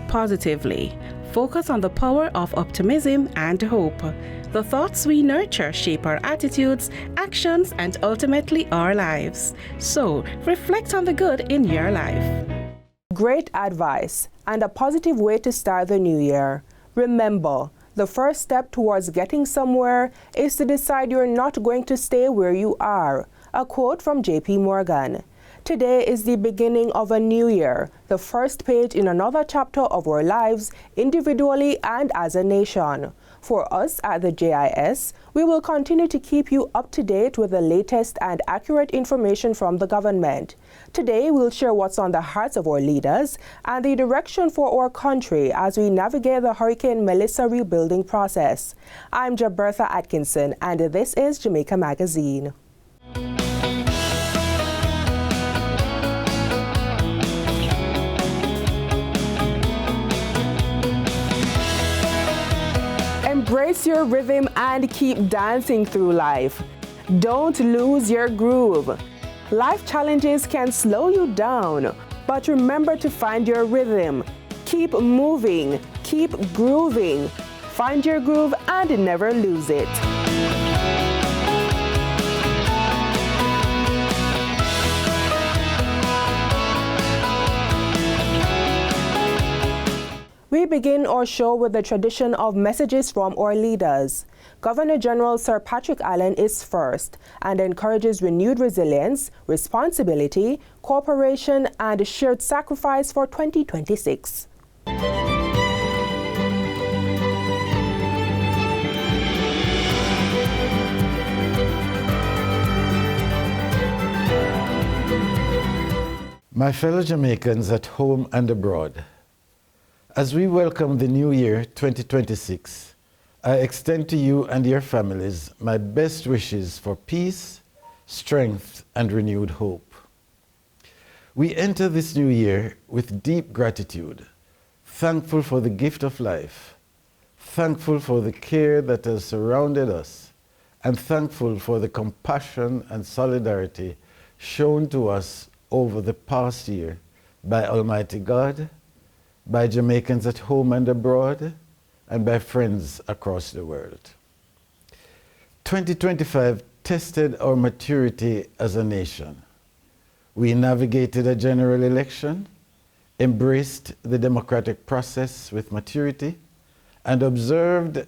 positively. Focus on the power of optimism and hope. The thoughts we nurture shape our attitudes, actions, and ultimately our lives. So, reflect on the good in your life. Great advice and a positive way to start the new year. Remember, the first step towards getting somewhere is to decide you're not going to stay where you are. A quote from J.P. Morgan. Today is the beginning of a new year, the first page in another chapter of our lives, individually and as a nation. For us at the JIS, we will continue to keep you up to date with the latest and accurate information from the government. Today, we'll share what's on the hearts of our leaders and the direction for our country as we navigate the Hurricane Melissa rebuilding process. I'm Jabertha Atkinson, and this is Jamaica Magazine. Embrace your rhythm and keep dancing through life. Don't lose your groove. Life challenges can slow you down, but remember to find your rhythm. Keep moving, keep grooving. Find your groove and never lose it. We begin our show with the tradition of messages from our leaders. Governor General Sir Patrick Allen is first and encourages renewed resilience, responsibility, cooperation, and shared sacrifice for 2026. My fellow Jamaicans at home and abroad, as we welcome the new year 2026, I extend to you and your families my best wishes for peace, strength, and renewed hope. We enter this new year with deep gratitude, thankful for the gift of life, thankful for the care that has surrounded us, and thankful for the compassion and solidarity shown to us over the past year by Almighty God, by Jamaicans at home and abroad, and by friends across the world. 2025 tested our maturity as a nation. We navigated a general election, embraced the democratic process with maturity, and observed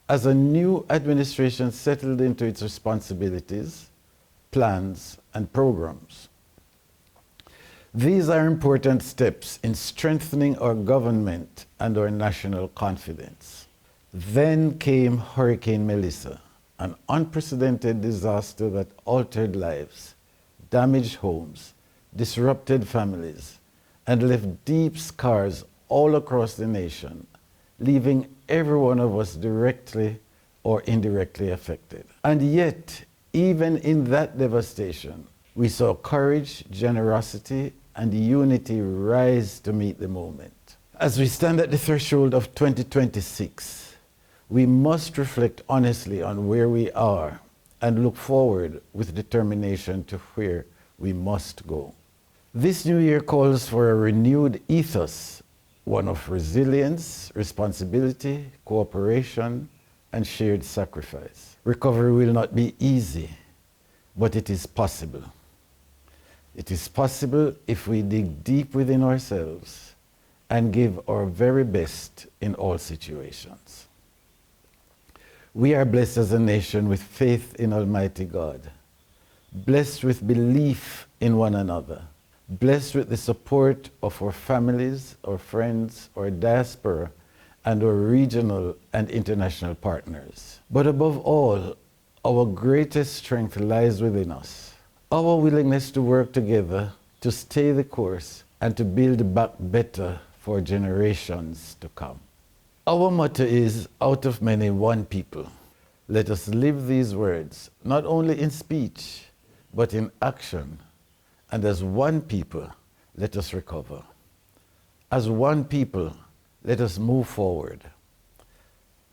as a new administration settled into its responsibilities, plans, and programs. These are important steps in strengthening our government and our national confidence. Then came Hurricane Melissa, an unprecedented disaster that altered lives, damaged homes, disrupted families, and left deep scars all across the nation, leaving every one of us directly or indirectly affected. And yet, even in that devastation, we saw courage, generosity, and unity rise to meet the moment. As we stand at the threshold of 2026, we must reflect honestly on where we are and look forward with determination to where we must go. This new year calls for a renewed ethos, one of resilience, responsibility, cooperation, and shared sacrifice. Recovery will not be easy, but it is possible. It is possible if we dig deep within ourselves and give our very best in all situations. We are blessed as a nation with faith in Almighty God, blessed with belief in one another, blessed with the support of our families, our friends, our diaspora, and our regional and international partners. But above all, our greatest strength lies within us. Our willingness to work together, to stay the course, and to build back better for generations to come. Our motto is, out of many, one people. Let us live these words, not only in speech, but in action. And as one people, let us recover. As one people, let us move forward.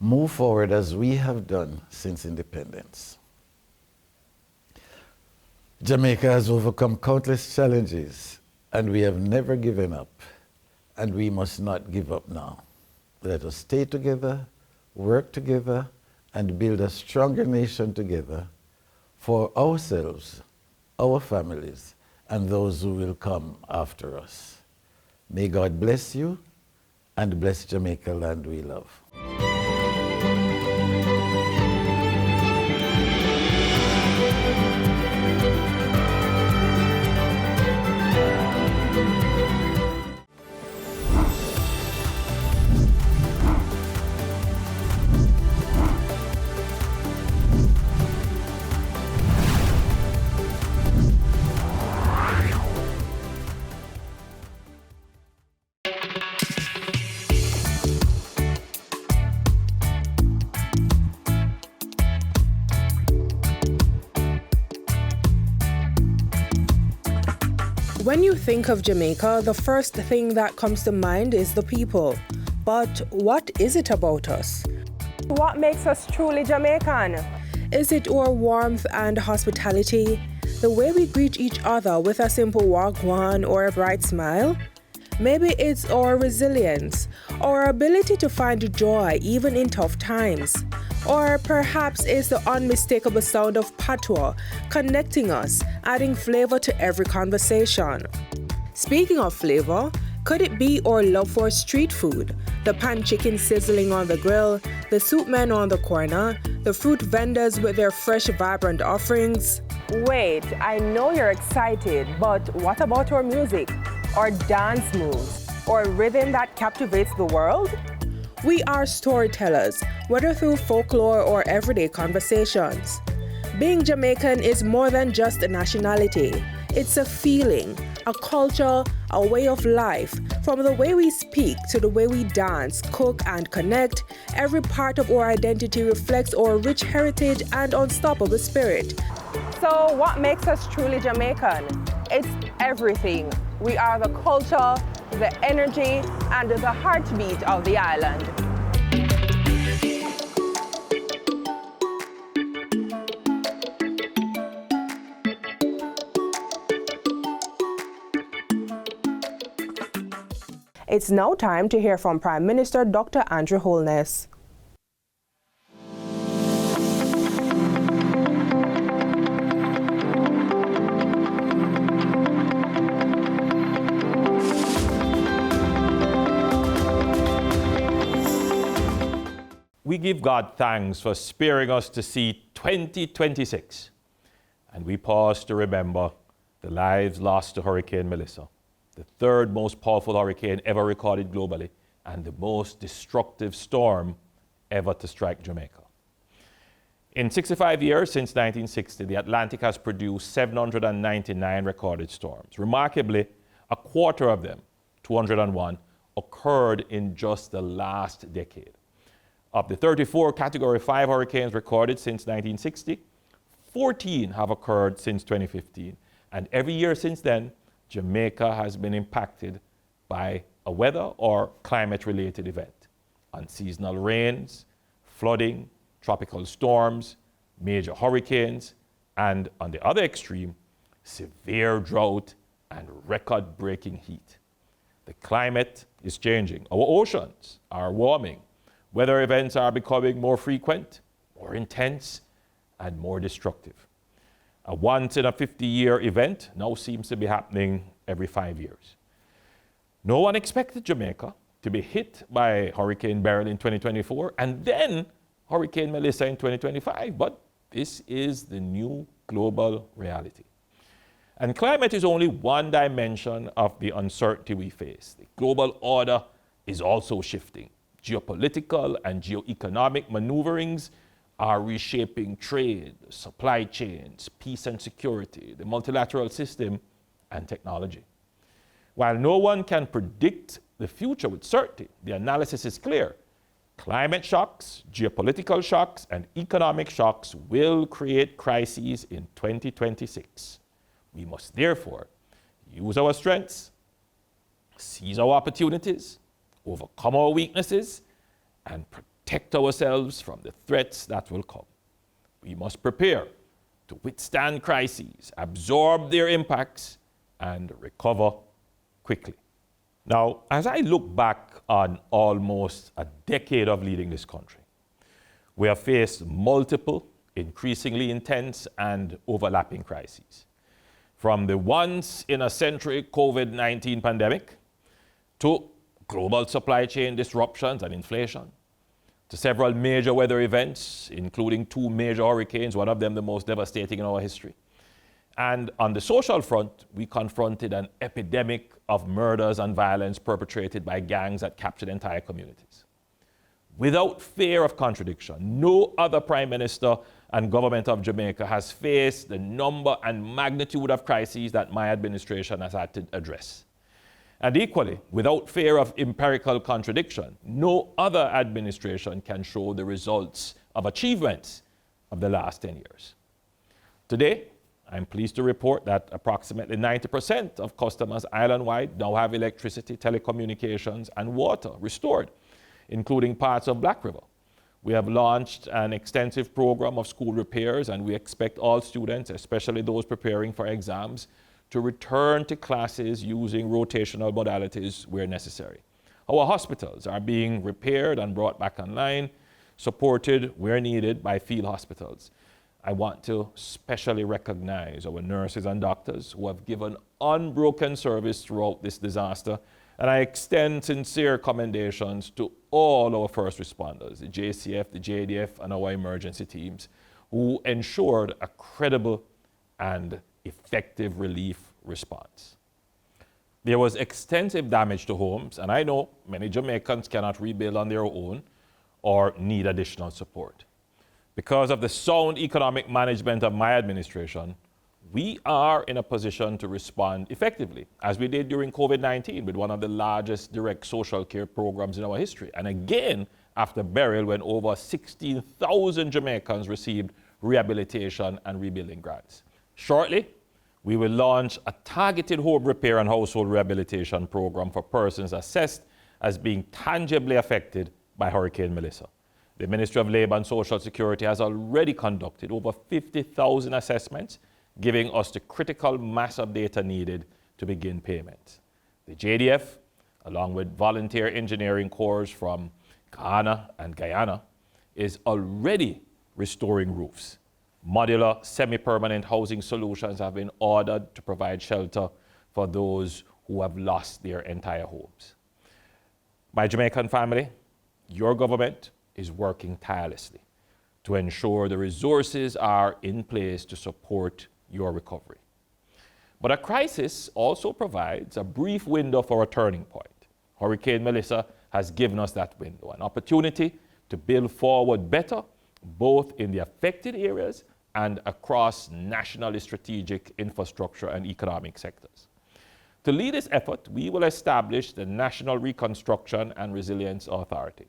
Move forward as we have done since independence. Jamaica has overcome countless challenges, and we have never given up. and we must not give up now. Let us stay together, work together, and build a stronger nation together for ourselves, our families, and those who will come after us. May God bless you and bless Jamaica land we love. When you think of Jamaica, the first thing that comes to mind is the people. But what is it about us? What makes us truly Jamaican? Is it our warmth and hospitality? The way we greet each other with a simple wagwan or a bright smile? Maybe it's our resilience, our ability to find joy even in tough times. Or perhaps it's the unmistakable sound of patois connecting us, adding flavor to every conversation. Speaking of flavor, could it be our love for street food? The pan chicken sizzling on the grill, the soup men on the corner, the fruit vendors with their fresh, vibrant offerings? Wait, I know you're excited, but what about our music, our dance moves, or rhythm that captivates the world? We are storytellers, whether through folklore or everyday conversations. Being Jamaican is more than just a nationality. It's a feeling, a culture, a way of life. From the way we speak to the way we dance, cook, and connect, every part of our identity reflects our rich heritage and unstoppable spirit. So what makes us truly Jamaican? It's everything. We are the culture, the energy, and the heartbeat of the island. It's now time to hear from Prime Minister Dr. Andrew Holness. We give God thanks for sparing us to see 2026, and we pause to remember the lives lost to Hurricane Melissa, the third most powerful hurricane ever recorded globally and the most destructive storm ever to strike Jamaica. In 65 years since 1960, the Atlantic has produced 799 recorded storms. Remarkably, a quarter of them, 201, occurred in just the last decade. Of the 34 Category 5 hurricanes recorded since 1960, 14 have occurred since 2015. And every year since then, Jamaica has been impacted by a weather or climate-related event. Unseasonal rains, flooding, tropical storms, major hurricanes, and on the other extreme, severe drought and record-breaking heat. The climate is changing. Our oceans are warming. Weather events are becoming more frequent, more intense, and more destructive. A once-in-a-50-year event now seems to be happening every 5 years. No one expected Jamaica to be hit by Hurricane Beryl in 2024 and then Hurricane Melissa in 2025, but this is the new global reality. And climate is only one dimension of the uncertainty we face. The global order is also shifting. Geopolitical and geoeconomic maneuverings are reshaping trade, supply chains, peace and security, the multilateral system, and technology. While no one can predict the future with certainty, the analysis is clear. Climate shocks, geopolitical shocks, and economic shocks will create crises in 2026. We must therefore use our strengths, seize our opportunities, overcome our weaknesses, and protect ourselves from the threats that will come. We must prepare to withstand crises, absorb their impacts, and recover quickly. Now, as I look back on almost a decade of leading this country, we have faced multiple, increasingly intense and overlapping crises. From the once-in-a-century COVID-19 pandemic to global supply chain disruptions and inflation, to several major weather events, including 2 major hurricanes, one of them the most devastating in our history. And on the social front, we confronted an epidemic of murders and violence perpetrated by gangs that captured entire communities. Without fear of contradiction, no other Prime Minister and government of Jamaica has faced the number and magnitude of crises that my administration has had to address. And equally, without fear of empirical contradiction, no other administration can show the results of achievements of the last 10 years. Today, I'm pleased to report that approximately 90% of customers island-wide now have electricity, telecommunications, and water restored, including parts of Black River. We have launched an extensive program of school repairs, and we expect all students, especially those preparing for exams, to return to classes using rotational modalities where necessary. Our hospitals are being repaired and brought back online, supported where needed by field hospitals. I want to specially recognize our nurses and doctors who have given unbroken service throughout this disaster, and I extend sincere commendations to all our first responders, the JCF, the JDF, and our emergency teams, who ensured a credible and effective relief response. There was extensive damage to homes, and I know many Jamaicans cannot rebuild on their own or need additional support. Because of the sound economic management of my administration, we are in a position to respond effectively, as we did during COVID-19 with one of the largest direct social care programs in our history. And again, after Beryl, when over 16,000 Jamaicans received rehabilitation and rebuilding grants. Shortly, we will launch a targeted home repair and household rehabilitation program for persons assessed as being tangibly affected by Hurricane Melissa. The Ministry of Labour and Social Security has already conducted over 50,000 assessments, giving us the critical mass of data needed to begin payments. The JDF, along with volunteer engineering corps from Ghana and Guyana, is already restoring roofs. Modular semi-permanent housing solutions have been ordered to provide shelter for those who have lost their entire homes. My Jamaican family, your government is working tirelessly to ensure the resources are in place to support your recovery. But a crisis also provides a brief window for a turning point. Hurricane Melissa has given us that window, an opportunity to build forward better, both in the affected areas and across nationally strategic infrastructure and economic sectors. To lead this effort, we will establish the National Reconstruction and Resilience Authority,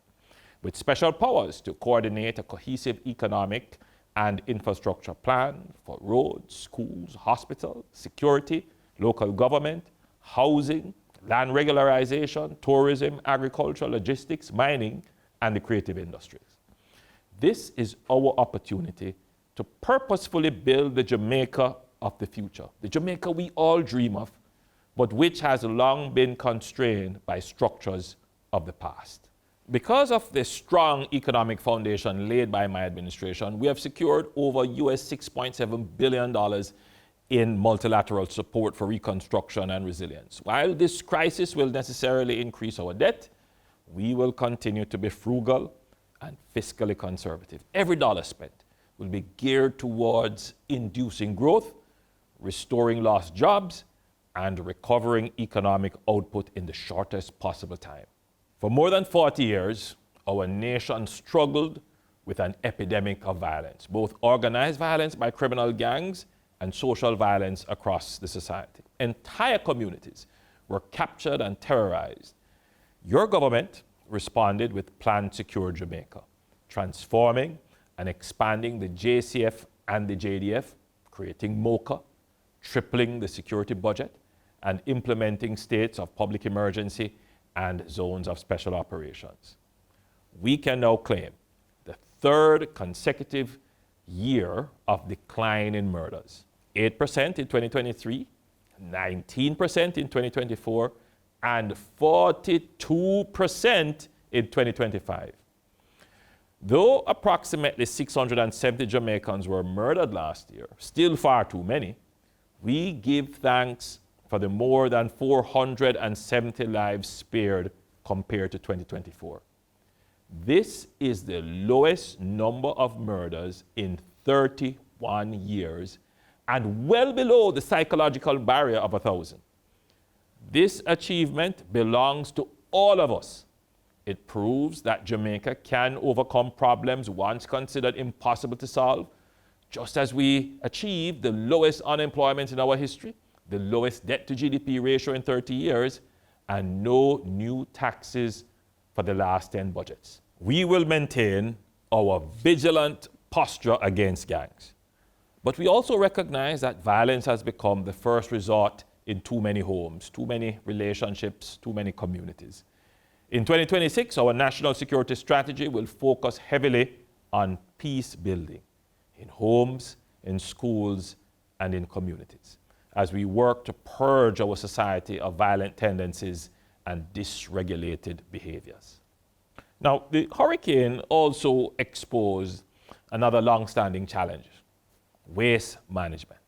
with special powers to coordinate a cohesive economic and infrastructure plan for roads, schools, hospitals, security, local government, housing, land regularization, tourism, agriculture, logistics, mining, and the creative industries. This is our opportunity to purposefully build the Jamaica of the future, the Jamaica we all dream of, but which has long been constrained by structures of the past. Because of the strong economic foundation laid by my administration, we have secured over US $6.7 billion in multilateral support for reconstruction and resilience. While this crisis will necessarily increase our debt, we will continue to be frugal and fiscally conservative. Every dollar spent will be geared towards inducing growth, restoring lost jobs, and recovering economic output in the shortest possible time. For more than 40 years, our nation struggled with an epidemic of violence, both organized violence by criminal gangs and social violence across the society. Entire communities were captured and terrorized. Your government responded with Plan Secure Jamaica, transforming and expanding the JCF and the JDF, creating MOCA, tripling the security budget, and implementing states of public emergency and zones of special operations. We can now claim the third consecutive year of decline in murders. 8% in 2023, 19% in 2024, and 42% in 2025. Though approximately 670 Jamaicans were murdered last year, still far too many, we give thanks for the more than 470 lives spared compared to 2024. This is the lowest number of murders in 31 years and well below the psychological barrier of 1,000. This achievement belongs to all of us. It proves that Jamaica can overcome problems once considered impossible to solve, just as we achieved the lowest unemployment in our history, the lowest debt to GDP ratio in 30 years, and no new taxes for the last 10 budgets. We will maintain our vigilant posture against gangs. But we also recognize that violence has become the first resort in too many homes, too many relationships, too many communities. In 2026, our national security strategy will focus heavily on peace building in homes, in schools, and in communities, as we work to purge our society of violent tendencies and dysregulated behaviors. Now, the hurricane also exposed another long-standing challenge: waste management.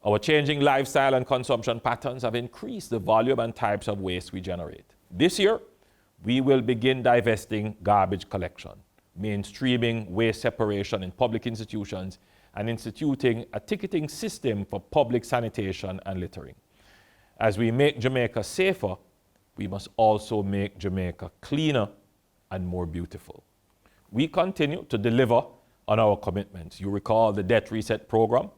Our changing lifestyle and consumption patterns have increased the volume and types of waste we generate. This year, we will begin divesting garbage collection, mainstreaming waste separation in public institutions, and instituting a ticketing system for public sanitation and littering. As we make Jamaica safer, we must also make Jamaica cleaner and more beautiful. We continue to deliver on our commitments. You recall the debt reset program.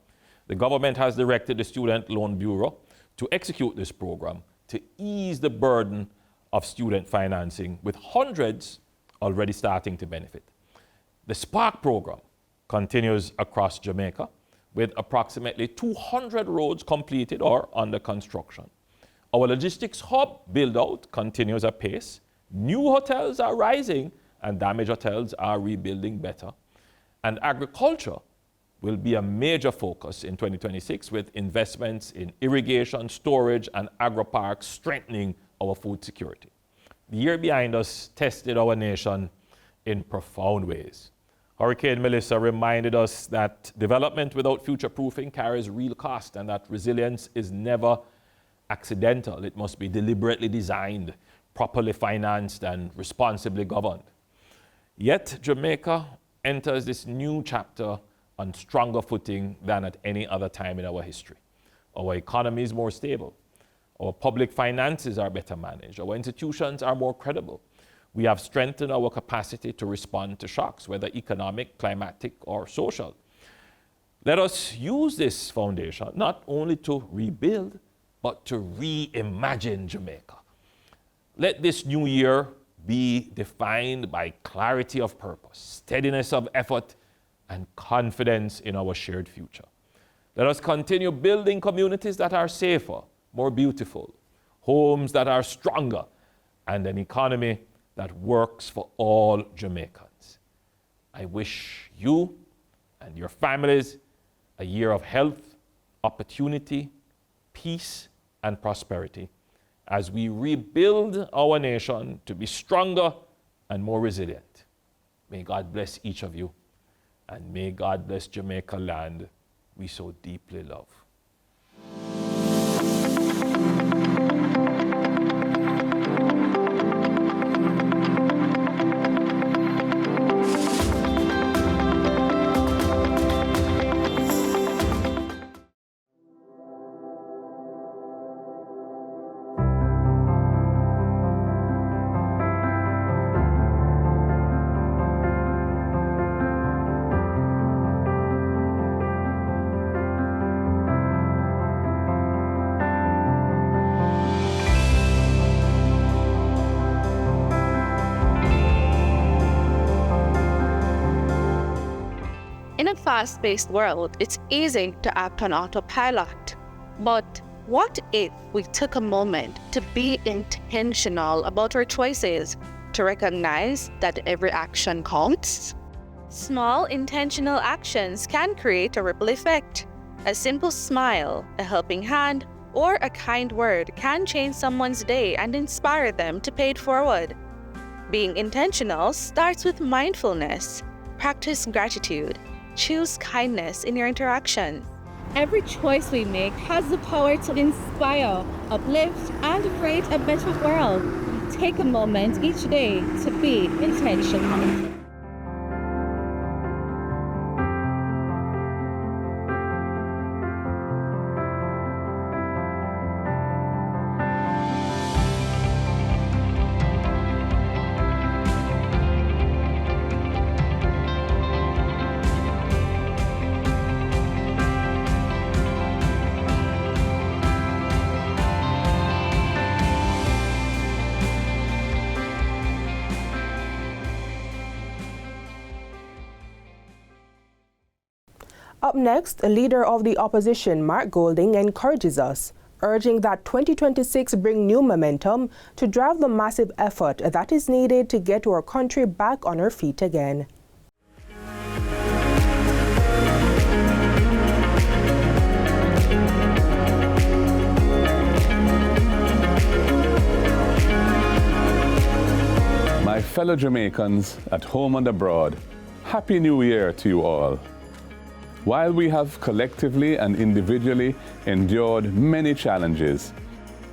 The government has directed the Student Loan Bureau to execute this program to ease the burden of student financing, with hundreds already starting to benefit. The Spark program continues across Jamaica, with approximately 200 roads completed or under construction. Our logistics hub build-out continues apace. New hotels are rising and damaged hotels are rebuilding better. And agriculture will be a major focus in 2026, with investments in irrigation, storage, and agri-parks strengthening our food security. The year behind us tested our nation in profound ways. Hurricane Melissa reminded us that development without future-proofing carries real cost, and that resilience is never accidental. It must be deliberately designed, properly financed, and responsibly governed. Yet Jamaica enters this new chapter on stronger footing than at any other time in our history. Our economy is more stable. Our public finances are better managed. Our institutions are more credible. We have strengthened our capacity to respond to shocks, whether economic, climatic, or social. Let us use this foundation not only to rebuild, but to reimagine Jamaica. Let this new year be defined by clarity of purpose, steadiness of effort, and confidence in our shared future. Let us continue building communities that are safer, more beautiful, homes that are stronger, and an economy that works for all Jamaicans. I wish you and your families a year of health, opportunity, peace, and prosperity as we rebuild our nation to be stronger and more resilient. May God bless each of you, and may God bless Jamaica land we so deeply love. In a fast-paced world, it's easy to act on autopilot. But what if we took a moment to be intentional about our choices, to recognize that every action counts? Small intentional actions can create a ripple effect. A simple smile, a helping hand, or a kind word can change someone's day and inspire them to pay it forward. Being intentional starts with mindfulness. Practice gratitude. Choose kindness in your interactions. Every choice we make has the power to inspire, uplift, and create a better world. Take a moment each day to be intentional. Up next, a leader of the opposition, Mark Golding, encourages us, urging that 2026 bring new momentum to drive the massive effort that is needed to get our country back on her feet again. My fellow Jamaicans at home and abroad, Happy New Year to you all. While we have collectively and individually endured many challenges,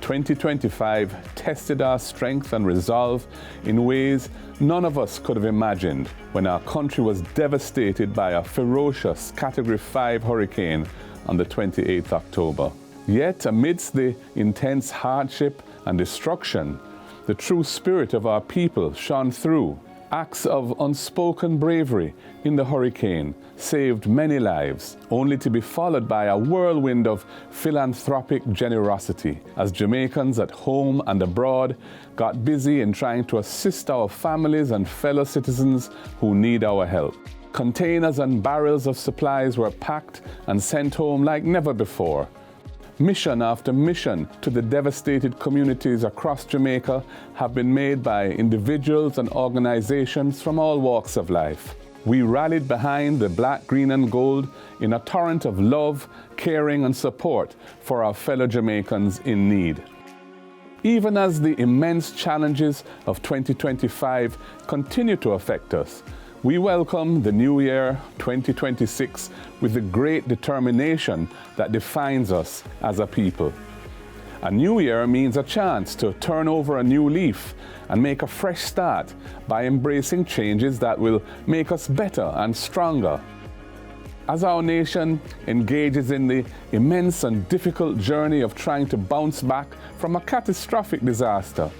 2025 tested our strength and resolve in ways none of us could have imagined when our country was devastated by a ferocious Category 5 hurricane on the 28th October. Yet, amidst the intense hardship and destruction, the true spirit of our people shone through. Acts of unspoken bravery in the hurricane saved many lives, only to be followed by a whirlwind of philanthropic generosity as Jamaicans at home and abroad got busy in trying to assist our families and fellow citizens who need our help. Containers and barrels of supplies were packed and sent home like never before. Mission after mission to the devastated communities across Jamaica have been made by individuals and organizations from all walks of life. We rallied behind the black, green and gold in a torrent of love, caring and support for our fellow Jamaicans in need. Even as the immense challenges of 2025 continue to affect us, we welcome the new year 2026 with the great determination that defines us as a people. A new year means a chance to turn over a new leaf and make a fresh start by embracing changes that will make us better and stronger. As our nation engages in the immense and difficult journey of trying to bounce back from a catastrophic disaster,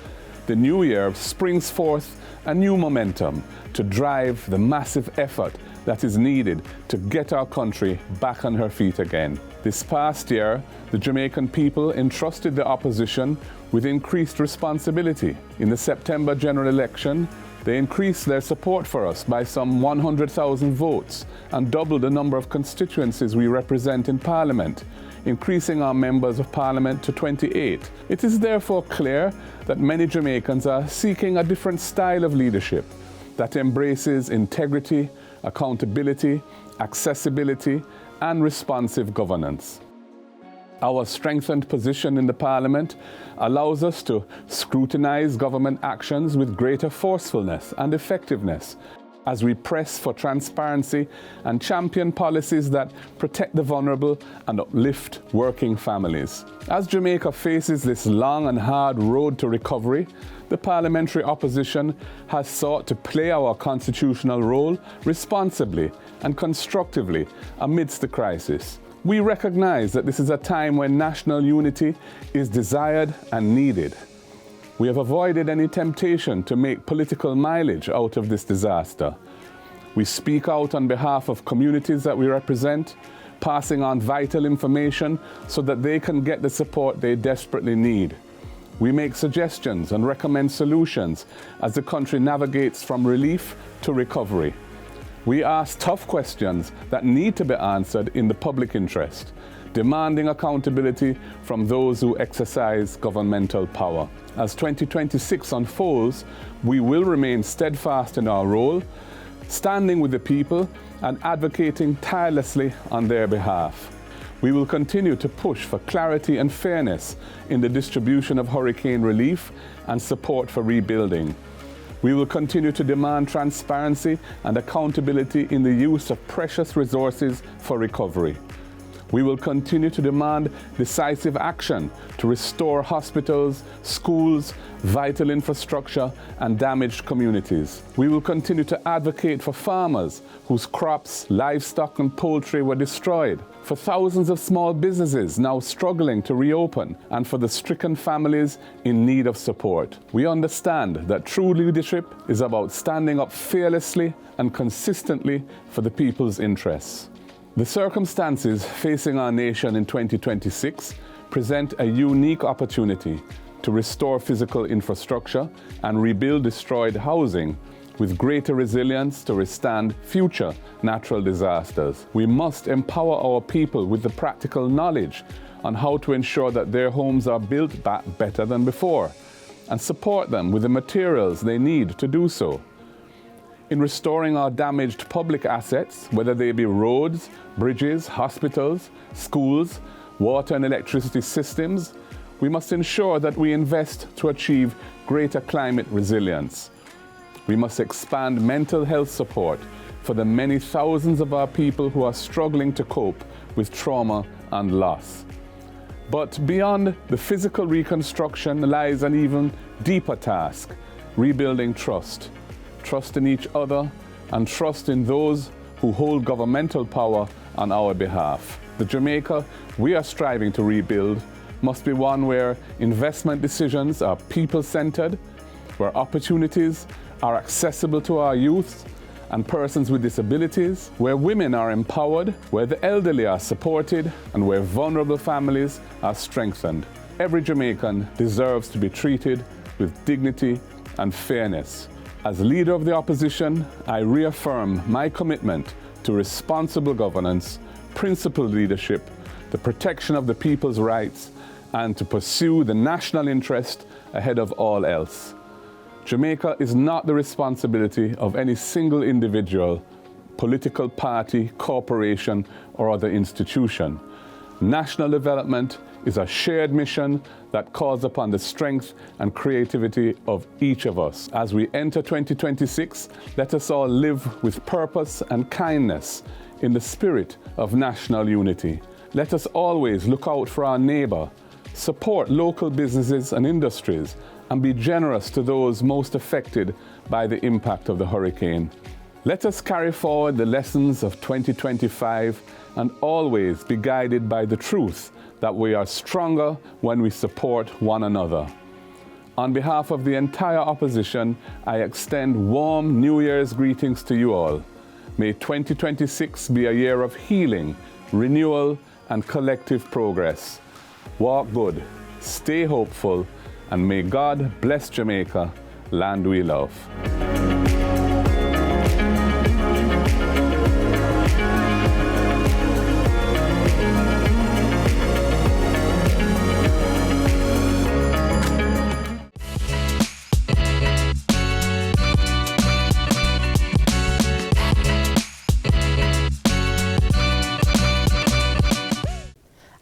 the new year springs forth a new momentum to drive the massive effort that is needed to get our country back on her feet again. This past year, the Jamaican people entrusted the opposition with increased responsibility. In the September general election, they increased their support for us by some 100,000 votes and doubled the number of constituencies we represent in Parliament, increasing our members of Parliament to 28. It is therefore clear that many Jamaicans are seeking a different style of leadership that embraces integrity, accountability, accessibility, and responsive governance. Our strengthened position in the Parliament allows us to scrutinize government actions with greater forcefulness and effectiveness as we press for transparency and champion policies that protect the vulnerable and uplift working families. As Jamaica faces this long and hard road to recovery, the parliamentary opposition has sought to play our constitutional role responsibly and constructively amidst the crisis. We recognize that this is a time when national unity is desired and needed. We have avoided any temptation to make political mileage out of this disaster. We speak out on behalf of communities that we represent, passing on vital information so that they can get the support they desperately need. We make suggestions and recommend solutions as the country navigates from relief to recovery. We ask tough questions that need to be answered in the public interest, demanding accountability from those who exercise governmental power. As 2026 unfolds, we will remain steadfast in our role, standing with the people and advocating tirelessly on their behalf. We will continue to push for clarity and fairness in the distribution of hurricane relief and support for rebuilding. We will continue to demand transparency and accountability in the use of precious resources for recovery. We will continue to demand decisive action to restore hospitals, schools, vital infrastructure, and damaged communities. We will continue to advocate for farmers whose crops, livestock, and poultry were destroyed, for thousands of small businesses now struggling to reopen, and for the stricken families in need of support. We understand that true leadership is about standing up fearlessly and consistently for the people's interests. The circumstances facing our nation in 2026 present a unique opportunity to restore physical infrastructure and rebuild destroyed housing with greater resilience to withstand future natural disasters. We must empower our people with the practical knowledge on how to ensure that their homes are built back better than before, and support them with the materials they need to do so. In restoring our damaged public assets, whether they be roads, bridges, hospitals, schools, water and electricity systems, we must ensure that we invest to achieve greater climate resilience. We must expand mental health support for the many thousands of our people who are struggling to cope with trauma and loss. But beyond the physical reconstruction lies an even deeper task: rebuilding trust. Trust in each other, and trust in those who hold governmental power on our behalf. The Jamaica we are striving to rebuild must be one where investment decisions are people-centered, where opportunities are accessible to our youth and persons with disabilities, where women are empowered, where the elderly are supported, and where vulnerable families are strengthened. Every Jamaican deserves to be treated with dignity and fairness. As leader of the opposition, I reaffirm my commitment to responsible governance, principled leadership, the protection of the people's rights, and to pursue the national interest ahead of all else. Jamaica is not the responsibility of any single individual, political party, corporation, or other institution. National development is a shared mission that calls upon the strength and creativity of each of us. As we enter 2026, let us all live with purpose and kindness in the spirit of national unity. Let us always look out for our neighbor, support local businesses and industries, and be generous to those most affected by the impact of the hurricane. Let us carry forward the lessons of 2025 and always be guided by the truth that we are stronger when we support one another. On behalf of the entire opposition, I extend warm New Year's greetings to you all. May 2026 be a year of healing, renewal, and collective progress. Walk good, stay hopeful, and may God bless Jamaica, land we love.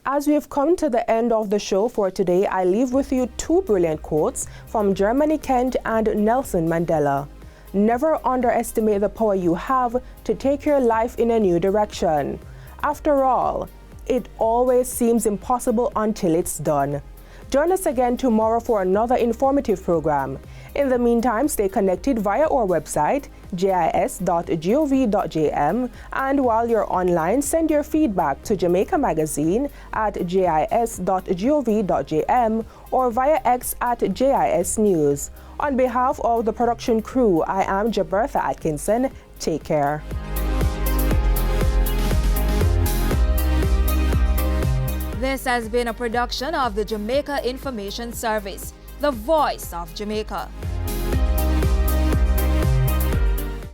As we have come to the end of the show for today, I leave with you two brilliant quotes from Germany Kent and Nelson Mandela. Never underestimate the power you have to take your life in a new direction. After all, it always seems impossible until it's done. Join us again tomorrow for another informative program. In the meantime, stay connected via our website, jis.gov.jm, and while you're online, send your feedback to Jamaica Magazine at jis.gov.jm or via X at JIS News. On behalf of the production crew, I am Jabertha Atkinson. Take care. This has been a production of the Jamaica Information Service, the voice of Jamaica.